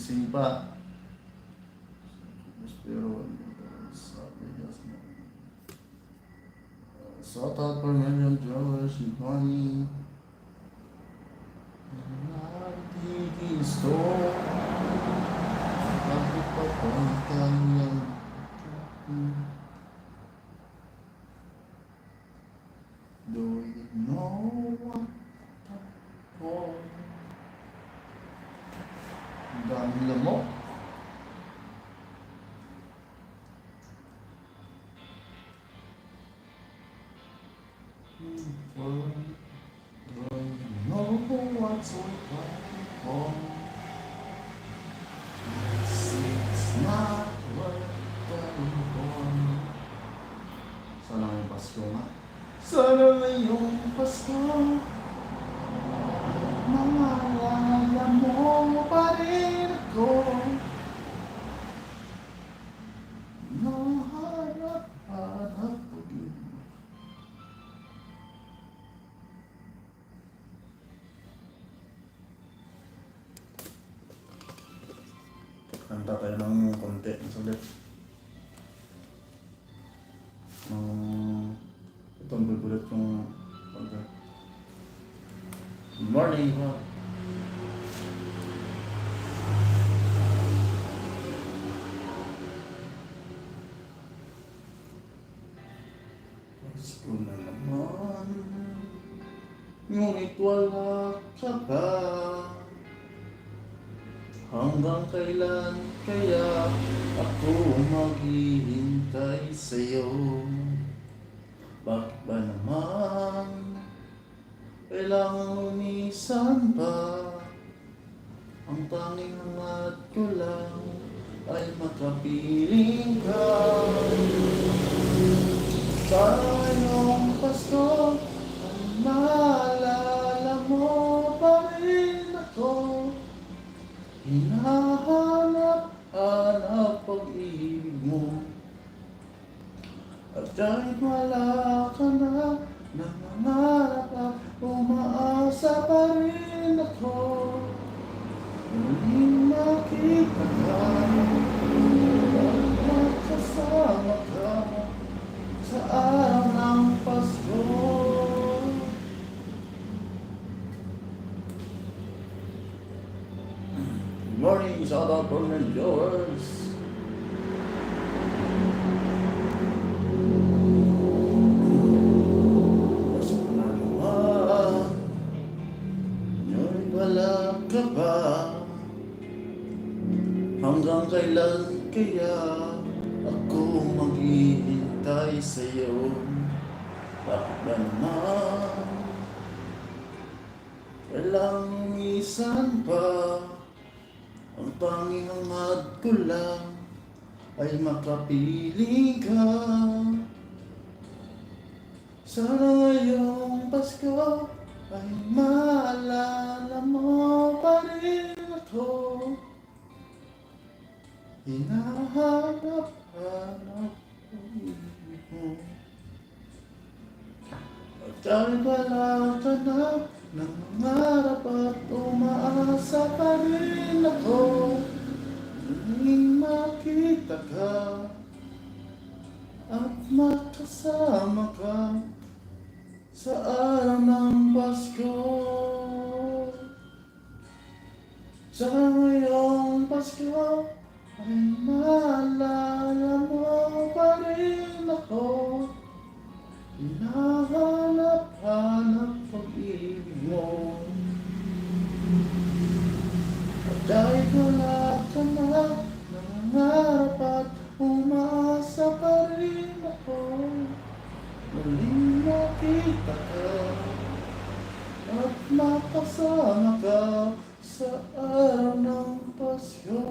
gising pa. Pero, sabi niya sa top of million dollars in money. Nagtigisto. Bakit pa pang kanyang do you know what oh, ang daming lamok. Know what's so for it's not worth the born. Sana ngayong Pasko nga. Sana ngayong Pasko maalala mo pa rin ako. Naharap pag-ibig. Kanta tayo ng konti, sulit. Itong bubulit yung konti. Good morning, ha? Pasko na naman, ngunit wala ka ba? Hanggang kailan kaya ako maghihintay sa'yo? Bakit ba naman kailangan umisan pa? Ang tanging hangat ko lang ay makapiling ka. Sa ngayong Pasko ay maalala mo pa rin ako. Hinahanap-hanap pag-ibig mo. At kahit wala ka na, nangangarap at umaasa pa rin ako. Muling makita ka at magkasama ka sa araw ng Pasko. Good morning, shout out from the viewers. Pasko na naman, ngayon wala ka ba? Hanggang kailan kaya ako maghihintay sa'yo? Bakit ba naman kailangang umisan pa? Ang tanging hangad ko lang ay makapiling ka. Sana ngayong Pasko ay maalala mo pa rin ako. Hinahanap-hanap pag-ibig mo. At kahit wala ka na, nangangarap at umaasa pa rin ako. Muling makita ka at makasama ka sa araw ng Pasko. Sa ngayong Pasko ay maalala mo pa rin ako. Hinahanap-hanap pag-ibig mo. At kahit wala ka na, nangangarap at umaasa pa rin ako. Muling makita ka at makasama ka sa araw ng Pasko.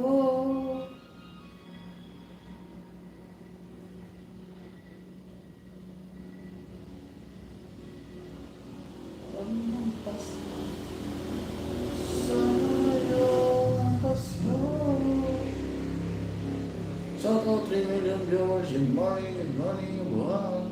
Shout out 3 million viewers in morning, wow.